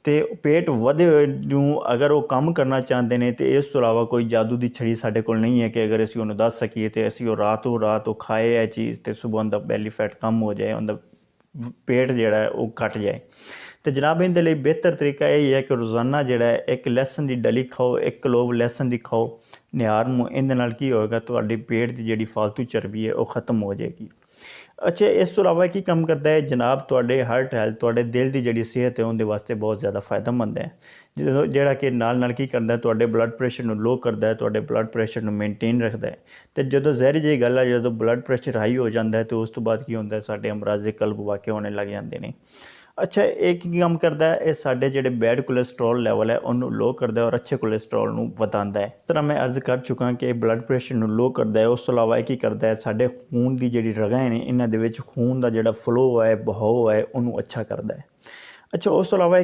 ਤੇ ਪੇਟ ਵਧੇ ਹੋਏ ਨੂੰ ਅਗਰ ਉਹ ਕੰਮ ਕਰਨਾ ਚਾਹੁੰਦੇ ਨੇ ਤੇ ਇਸ ਤੋਂ ਇਲਾਵਾ ਕੋਈ ਜਾਦੂ ਦੀ ਛੜੀ ਸਾਡੇ ਕੋਲ ਨਹੀਂ ਹੈ ਕਿ ਅਗਰ ਅਸੀਂ ਉਹਨੂੰ ਦੱਸ ਸਕੀਏ ਤੇ ਅਸੀਂ ਉਹ ਰਾਤੋਂ ਰਾਤ ਉਹ ਖਾਏ ਇਹ ਚੀਜ਼ ਤੇ ਸੁਬਹ ਉਹਦਾ ਬੈਲੀ ਫੈਟ ਕੰਮ ਹੋ ਜਾਏ, ਉਹਦਾ ਪੇਟ ਜਿਹੜਾ ਹੈ ਉਹ ਘਟ ਜਾਏ। ਤੇ ਜਨਾਬ ਇਹਦੇ ਲਈ ਬਿਹਤਰ ਤਰੀਕਾ ਇਹ ਹੈ ਕਿ ਰੋਜ਼ਾਨਾ ਜਿਹੜਾ ਹੈ 1 ਲਸਣ ਦੀ ਡਲੀ ਖਾਓ, 1 ਕਲੋਵ ਲਸਣ ਦੀ ਖਾਓ ਨਿਹਾਰ ਨੂੰ। ਇਹਦੇ ਨਾਲ ਕੀ ਹੋਏਗਾ, ਤੁਹਾਡੇ ਪੇਟ ਦੀ ਜਿਹੜੀ ਫਾਲਤੂ ਚਰਬੀ ਹੈ ਉਹ ਖਤਮ ਹੋ ਜਾਏਗੀ। ਅੱਛਾ, ਇਸ ਤੋਂ ਇਲਾਵਾ ਕੀ ਕੰਮ ਕਰਦਾ ਹੈ ਜਨਾਬ, ਤੁਹਾਡੇ ਹਾਰਟ ਹੈਲਥ, ਤੁਹਾਡੇ ਦਿਲ ਦੀ ਜਿਹੜੀ ਸਿਹਤ ਹੈ ਉਹਦੇ ਵਾਸਤੇ ਬਹੁਤ ਜ਼ਿਆਦਾ ਫਾਇਦੇਮੰਦ ਹੈ। ਜਿਹੜਾ ਕਿ ਨਾਲ ਕੀ ਕਰਦਾ, ਤੁਹਾਡੇ ਬਲੱਡ ਪ੍ਰੈਸ਼ਰ ਨੂੰ ਲੋ ਕਰਦਾ ਹੈ, ਤੁਹਾਡੇ ਬਲੱਡ ਪ੍ਰੈਸ਼ਰ ਨੂੰ ਮੇਨਟੇਨ ਰੱਖਦਾ ਹੈ। ਅਤੇ ਜਦੋਂ ਜ਼ਹਿਰੀ ਜਿਹੀ ਗੱਲ ਹੈ, ਜਦੋਂ ਬਲੱਡ ਪ੍ਰੈਸ਼ਰ ਹਾਈ ਹੋ ਜਾਂਦਾ ਹੈ ਤਾਂ ਉਸ ਤੋਂ ਬਾਅਦ ਕੀ ਹੁੰਦਾ, ਸਾਡੇ ਅਮਰਾਜ਼ੇ ਕਲਬ ਵਾਕਿਆ ਹੋਣੇ ਲੱਗ ਜਾਂਦੇ ਨੇ। ਅੱਛਾ, ਇਹ ਕੀ ਕੰਮ ਕਰਦਾ ਹੈ, ਇਹ ਸਾਡੇ ਜਿਹੜੇ ਬੈਡ ਕੋਲੇਸਟਰੋਲ ਲੈਵਲ ਹੈ ਉਹਨੂੰ ਲੋ ਕਰਦਾ ਔਰ ਅੱਛੇ ਕੋਲੇਸਟਰੋਲ ਨੂੰ ਵਧਾਉਂਦਾ ਹੈ। ਇਸ ਤਰ੍ਹਾਂ ਮੈਂ ਅਰਜ਼ ਕਰ ਚੁੱਕਾ ਕਿ ਇਹ ਬਲੱਡ ਪ੍ਰੈਸ਼ਰ ਨੂੰ ਲੋ ਕਰਦਾ ਹੈ। ਉਸ ਤੋਂ ਇਲਾਵਾ ਇਹ ਕੀ ਕਰਦਾ ਹੈ, ਸਾਡੇ ਖੂਨ ਦੀ ਜਿਹੜੀ ਰਗਾਂ ਨੇ ਇਹਨਾਂ ਦੇ ਵਿੱਚ ਖੂਨ ਦਾ ਜਿਹੜਾ ਫਲੋ ਹੈ, ਬਹਾਓ ਹੈ, ਉਹਨੂੰ ਅੱਛਾ ਕਰਦਾ ਹੈ। ਅੱਛਾ, ਉਸ ਤੋਂ ਇਲਾਵਾ